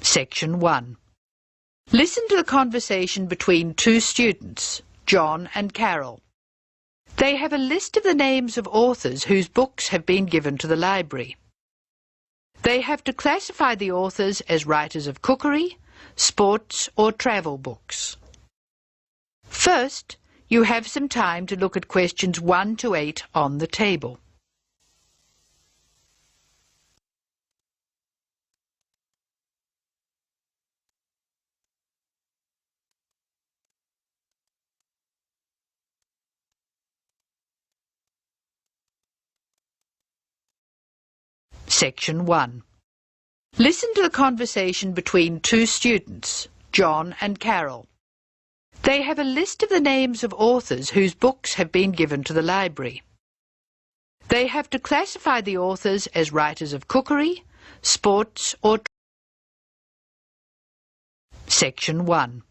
Section 1. Listen to the conversation between two students, John and Carol. They have a list of the names of authors whose books have been given to the library. They have to classify the authors as writers of cookery, sports or travel books. First, you have some time to look at questions 1 to 8 on the table. Section 1. Listen to the conversation between two students, John and Carol. They have a list of the names of authors whose books have been given to the library. They have to classify the authors as writers of cookery, sports or... Section 1.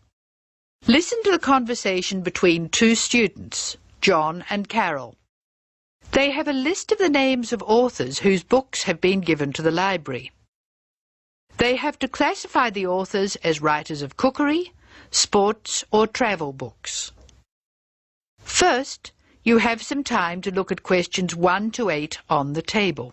Listen to the conversation between two students, John and Carol. They have a list of the names of authors whose books have been given to the library. They have to classify the authors as writers of cookery, sports or travel books. First, you have some time to look at questions 1 to 8 on the table.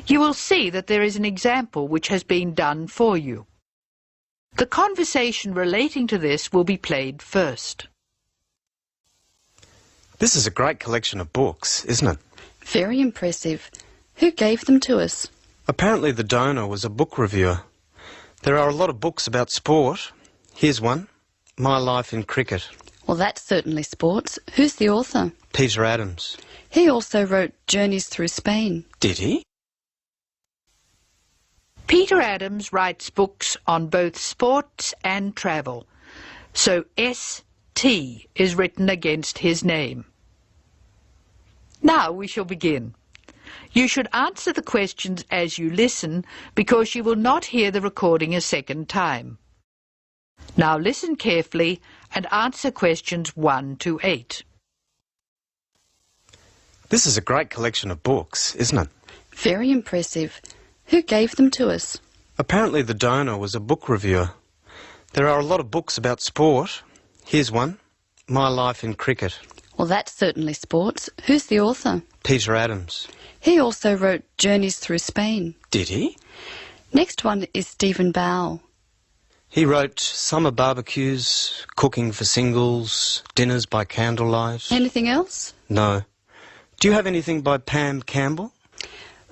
You will see that there is an example which has been done for you. The conversation relating to this will be played first. This is a great collection of books, isn't it? Very impressive. Who gave them to us? Apparently the donor was a book reviewer. There are a lot of books about sport. Here's one, My Life in Cricket. Well, that's certainly sports. Who's the author? Peter Adams. He also wrote Journeys Through Spain. Did he? Peter Adams writes books on both sports and travel, so S.T. is written against his name. Now we shall begin. You should answer the questions as you listen because you will not hear the recording a second time. Now listen carefully and answer questions 1 to 8. This is a great collection of books, isn't it? Very impressive. Who gave them to us? Apparently the donor was a book reviewer. There are a lot of books about sport. Here's one, My Life in Cricket. Well, that's certainly sports. Who's the author? Peter Adams. He also wrote Journeys Through Spain. Did he? Next one is Stephen Bow. He wrote Summer Barbecues, Cooking for Singles, Dinners by Candlelight. Anything else? No. Do you have anything by Pam Campbell?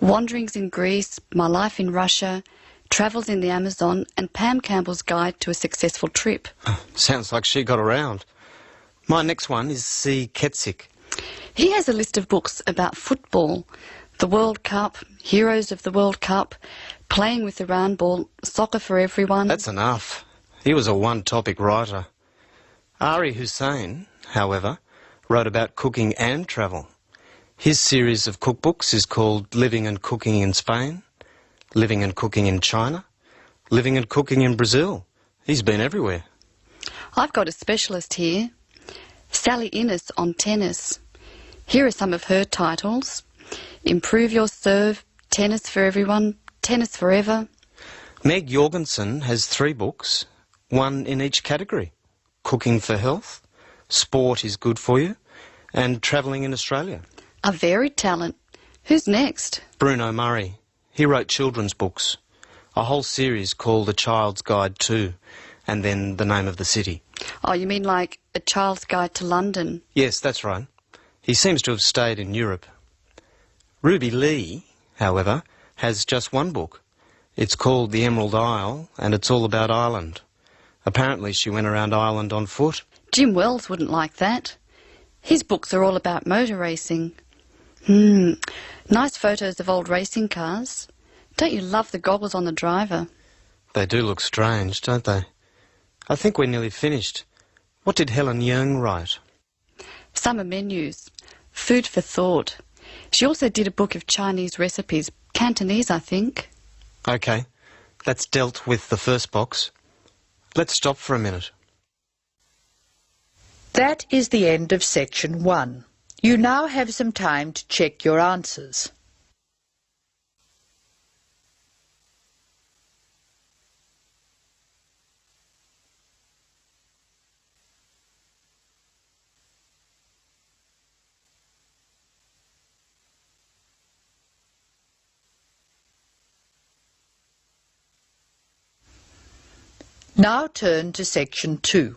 Wanderings in Greece, My Life in Russia, Travels in the Amazon, and Pam Campbell's Guide to a Successful Trip. Sounds like she got around. My next one is C. Ketzik. He has a list of books about football, the World Cup, Heroes of the World Cup, Playing with the Round Ball, Soccer for Everyone. That's enough. He was a one-topic writer. Ari Hussein, however, wrote about cooking and travel. His series of cookbooks is called Living and Cooking in Spain, Living and Cooking in China, Living and Cooking in Brazil. He's been everywhere. I've got a specialist here, Sally Innes on tennis. Here are some of her titles. Improve Your Serve, Tennis for Everyone, Tennis Forever. Meg Jorgensen has 3 books, one in each category. Cooking for Health, Sport is Good for You, and Travelling in Australia. A varied talent. Who's next? Bruno Murray. He wrote children's books, a whole series called A Child's Guide to, and then The Name of the City. Oh, you mean like A Child's Guide to London? Yes, that's right. He seems to have stayed in Europe. Ruby Lee, however, has just one book. It's called The Emerald Isle, and it's all about Ireland. Apparently she went around Ireland on foot. Jim Wells wouldn't like that. His books are all about motor racing. Nice photos of old racing cars. Don't you love the goggles on the driver? They do look strange, don't they? I think we're nearly finished. What did Helen Young write? Summer menus. Food for thought. She also did a book of Chinese recipes. Cantonese, I think. OK, that's dealt with the first box. Let's stop for a minute. That is the end of section 1. You now have some time to check your answers. Now turn to section 2.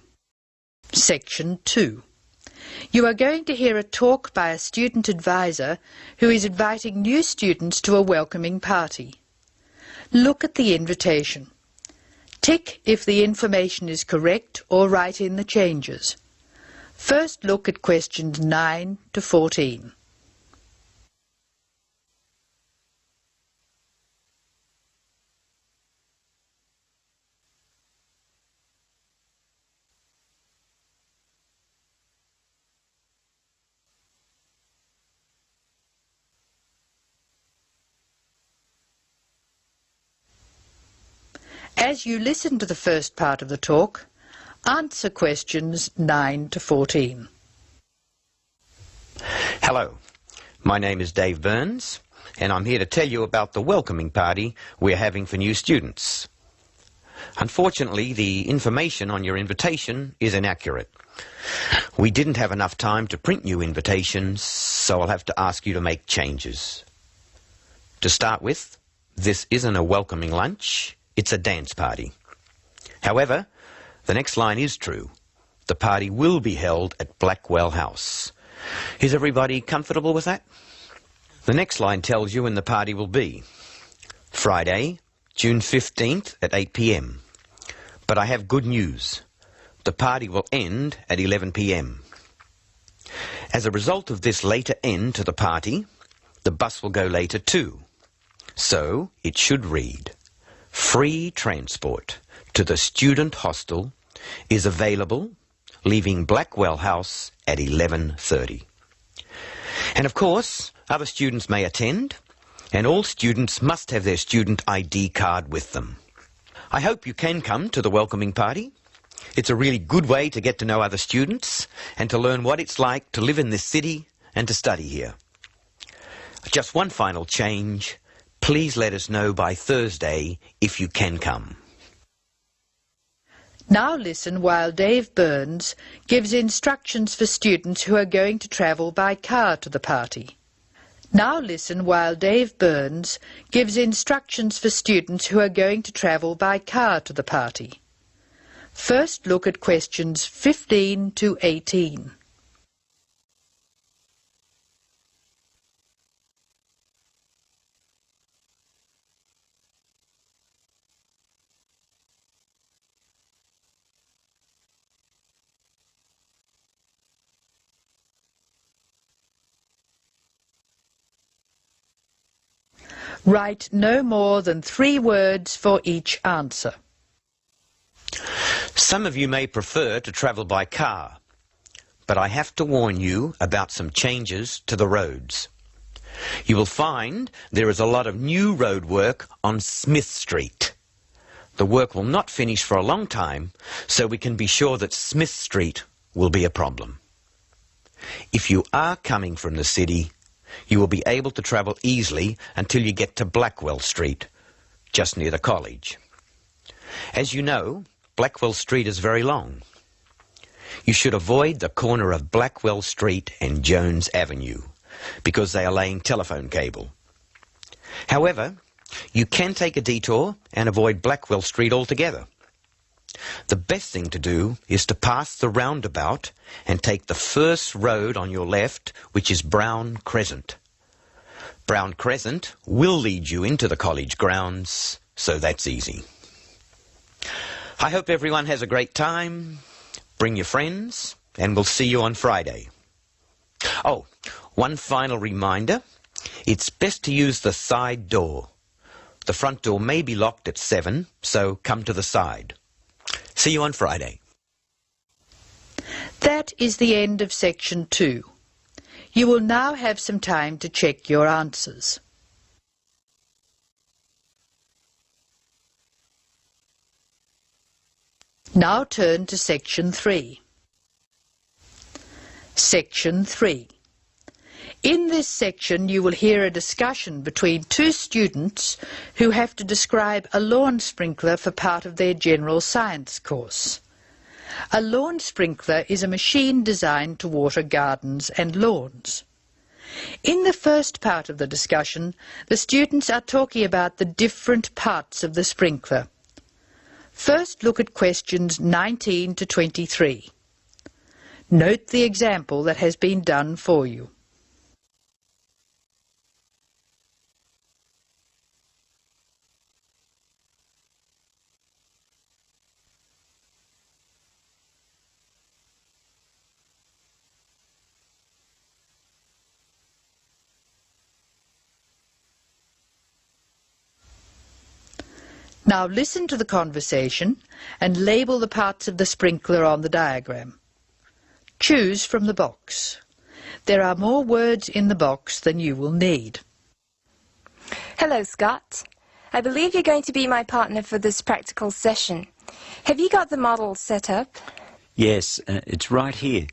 Section 2. You are going to hear a talk by a student advisor who is inviting new students to a welcoming party. Look at the invitation. Tick if the information is correct or write in the changes. First look at questions 9 to 14. As you listen to the first part of the talk, answer questions 9 to 14. Hello, my name is Dave Burns, and I'm here to tell you about the welcoming party we're having for new students. Unfortunately, the information on your invitation is inaccurate. We didn't have enough time to print new invitations, so I'll have to ask you to make changes. To start with, this isn't a welcoming lunch, it's a dance party. However, the next line is true. The party will be held at Blackwell House. Is everybody comfortable with that? The next line tells you when the party will be. Friday, June 15th at 8 p.m. But I have good news. The party will end at 11 p.m. As a result of this later end to the party, the bus will go later too. So it should read, free transport to the student hostel is available, leaving Blackwell House at 11:30. And of course, other students may attend, and all students must have their student ID card with them. I hope you can come to the welcoming party. It's a really good way to get to know other students and to learn what it's like to live in this city and to study here. Just one final change. Please let us know by Thursday if you can come. Now listen while Dave Burns gives instructions for students who are going to travel by car to the party. Now listen while Dave Burns gives instructions for students who are going to travel by car to the party. First look at questions 15 to 18. Write no more than 3 words for each answer. Some of you may prefer to travel by car, but I have to warn you about some changes to the roads. You will find there is a lot of new road work on Smith Street. The work will not finish for a long time, so we can be sure that Smith Street will be a problem. If you are coming from the city, you will be able to travel easily until you get to Blackwell Street, just near the college. As you know, Blackwell Street is very long. You should avoid the corner of Blackwell Street and Jones Avenue, because they are laying telephone cable. However, you can take a detour and avoid Blackwell Street altogether. The best thing to do is to pass the roundabout and take the first road on your left, which is Brown Crescent. Brown Crescent will lead you into the college grounds, so that's easy. I hope everyone has a great time. Bring your friends, and we'll see you on Friday. Oh, one final reminder. It's best to use the side door. The front door may be locked at 7, so come to the side. See you on Friday. That is the end of section 2. You will now have some time to check your answers. Now turn to section 3. Section 3. In this section you will hear a discussion between two students who have to describe a lawn sprinkler for part of their general science course. A lawn sprinkler is a machine designed to water gardens and lawns. In the first part of the discussion, the students are talking about the different parts of the sprinkler. First, look at questions 19 to 23. Note the example that has been done for you. Now listen to the conversation and label the parts of the sprinkler on the diagram. Choose from the box. There are more words in the box than you will need. Hello, Scott. I believe you're going to be my partner for this practical session. Have you got the model set up? Yes, it's right here.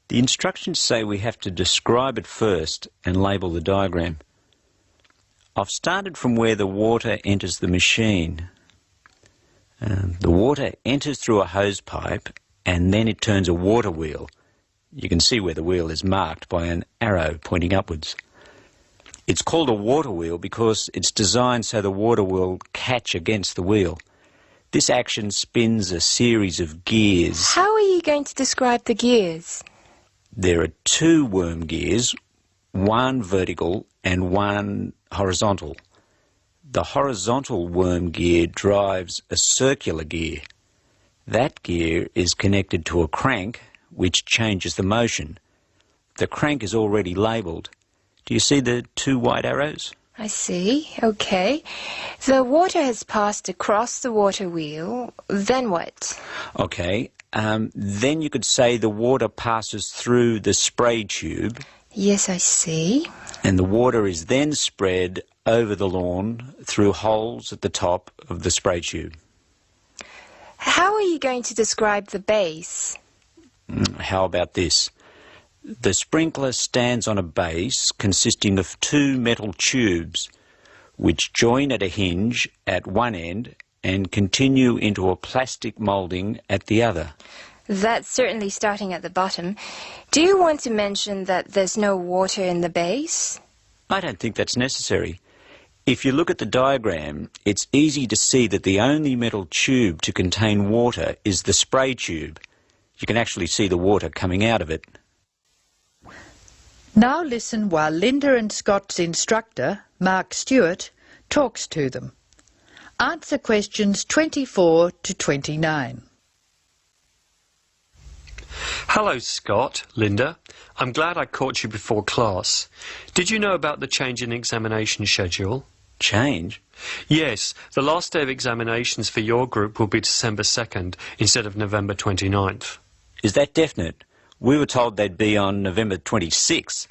The instructions say we have to describe it first and label the diagram. I've started from where the water enters the machine. The water enters through a hose pipe and then it turns a water wheel. You can see where the wheel is marked by an arrow pointing upwards. It's called a water wheel because it's designed so the water will catch against the wheel. This action spins a series of gears. How are you going to describe the gears? There are 2 worm gears, one vertical and one horizontal. The horizontal worm gear drives a circular gear. That gear is connected to a crank which changes the motion. The crank is already labelled. Do you see the 2 white arrows? I see. Okay. The water has passed across the water wheel. Then what? Okay. Then you could say the water passes through the spray tube. Yes, I see. And the water is then spread over the lawn through holes at the top of the spray tube. How are you going to describe the base? How about this? The sprinkler stands on a base consisting of 2 metal tubes which join at a hinge at one end and continue into a plastic moulding at the other. That's certainly starting at the bottom. Do you want to mention that there's no water in the base? I don't think that's necessary. If you look at the diagram, it's easy to see that the only metal tube to contain water is the spray tube. You can actually see the water coming out of it. Now listen while Linda and Scott's instructor, Mark Stewart, talks to them. Answer questions 24 to 29. Hello, Scott, Linda. I'm glad I caught you before class. Did you know about the change in examination schedule? Change? Yes, the last day of examinations for your group will be December 2nd instead of November 29th. Is that definite? We were told they'd be on November 26th,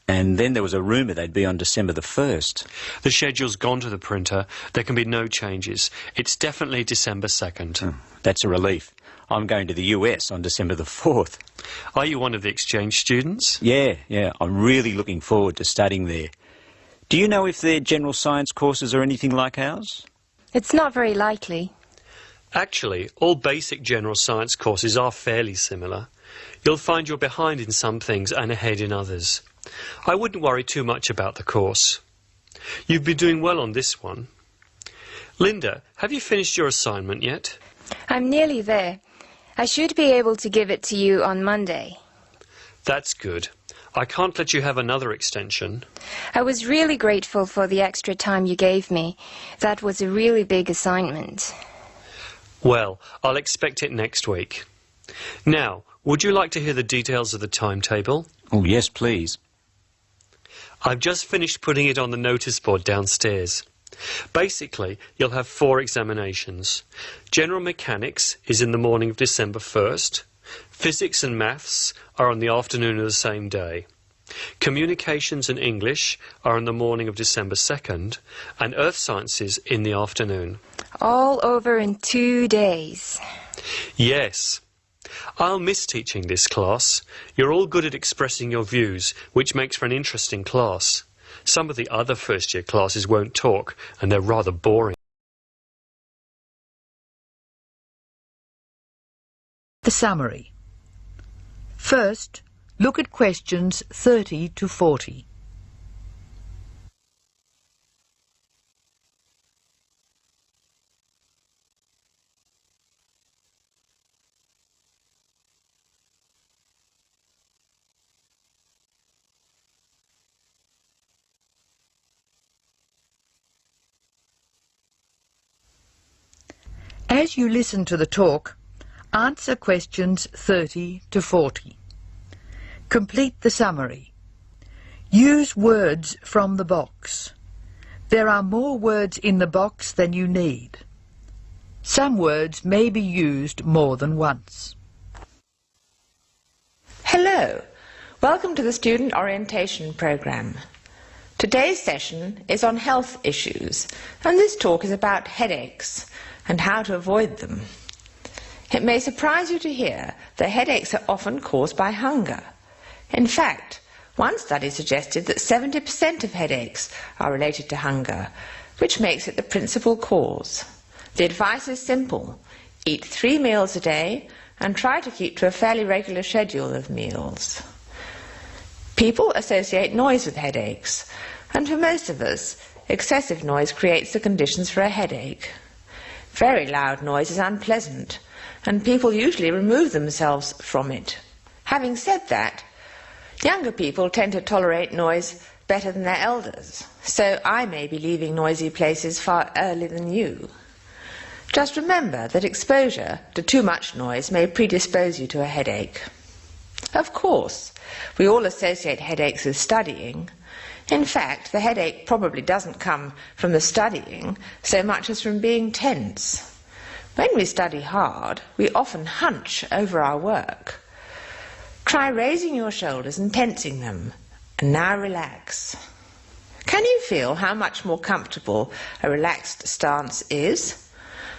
and then there was a rumour they'd be on December the 1st. The schedule's gone to the printer. There can be no changes. It's definitely December 2nd. Oh, that's a relief. I'm going to the US on December the 4th. Are you one of the exchange students? Yeah. I'm really looking forward to studying there. Do you know if their general science courses are anything like ours? It's not very likely. Actually, all basic general science courses are fairly similar. You'll find you're behind in some things and ahead in others. I wouldn't worry too much about the course. You've been doing well on this one. Linda, have you finished your assignment yet? I'm nearly there. I should be able to give it to you on Monday. That's good. I can't let you have another extension. I was really grateful for the extra time you gave me. That was a really big assignment. Well, I'll expect it next week. Now, would you like to hear the details of the timetable? Oh, yes, please. I've just finished putting it on the notice board downstairs. Basically, you'll have 4 examinations. General Mechanics is in the morning of December 1st. Physics and Maths are on the afternoon of the same day. Communications and English are on the morning of December 2nd, and Earth Sciences in the afternoon. All over in 2 days. Yes. I'll miss teaching this class. You're all good at expressing your views, which makes for an interesting class. Some of the other first-year classes won't talk, and they're rather boring. The summary. First, look at questions 30 to 40. As you listen to the talk, answer questions 30 to 40. Complete the summary. Use words from the box. There are more words in the box than you need. Some words may be used more than once. Hello, welcome to the Student Orientation Programme. Today's session is on health issues, and this talk is about headaches and how to avoid them. It may surprise you to hear that headaches are often caused by hunger. In fact, one study suggested that 70% of headaches are related to hunger, which makes it the principal cause. The advice is simple: eat 3 meals a day and try to keep to a fairly regular schedule of meals. People associate noise with headaches, and for most of us, excessive noise creates the conditions for a headache. Very loud noise is unpleasant, and people usually remove themselves from it. Having said that, younger people tend to tolerate noise better than their elders, so I may be leaving noisy places far earlier than you. Just remember that exposure to too much noise may predispose you to a headache. Of course, we all associate headaches with studying. In fact, the headache probably doesn't come from the studying so much as from being tense. When we study hard, we often hunch over our work. Try raising your shoulders and tensing them, and now relax. Can you feel how much more comfortable a relaxed stance is?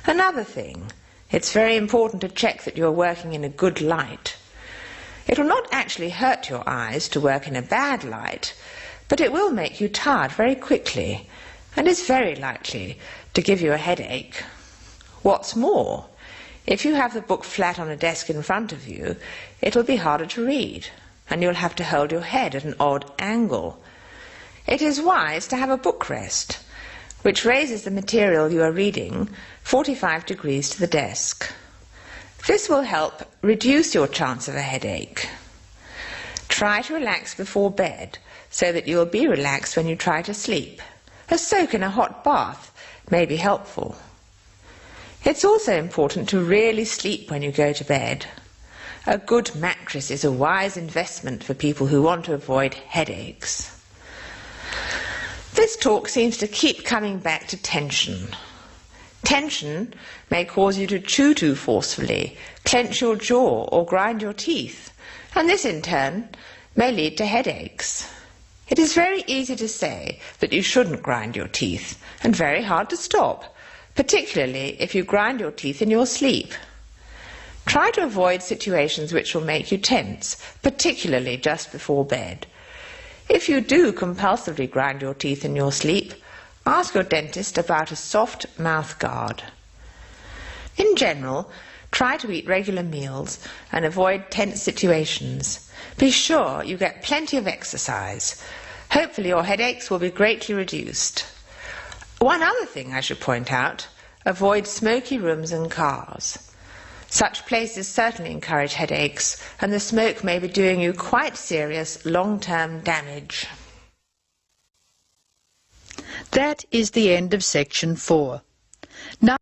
Another thing, it's very important to check that you're working in a good light. It will not actually hurt your eyes to work in a bad light, but it will make you tired very quickly and is very likely to give you a headache. What's more, if you have the book flat on a desk in front of you, it'll be harder to read, and you'll have to hold your head at an odd angle. It is wise to have a book rest, which raises the material you are reading 45 degrees to the desk. This will help reduce your chance of a headache. Try to relax before bed, so that you will be relaxed when you try to sleep. A soak in a hot bath may be helpful. It's also important to really sleep when you go to bed. A good mattress is a wise investment for people who want to avoid headaches. This talk seems to keep coming back to tension. Tension may cause you to chew too forcefully, clench your jaw, or grind your teeth, and this in turn may lead to headaches. It is very easy to say that you shouldn't grind your teeth, and very hard to stop, particularly if you grind your teeth in your sleep. Try to avoid situations which will make you tense, particularly just before bed. If you do compulsively grind your teeth in your sleep, ask your dentist about a soft mouth guard. In general, try to eat regular meals and avoid tense situations. Be sure you get plenty of exercise. Hopefully your headaches will be greatly reduced. One other thing I should point out: avoid smoky rooms and cars. Such places certainly encourage headaches, and the smoke may be doing you quite serious long-term damage. That is the end of section 4. Now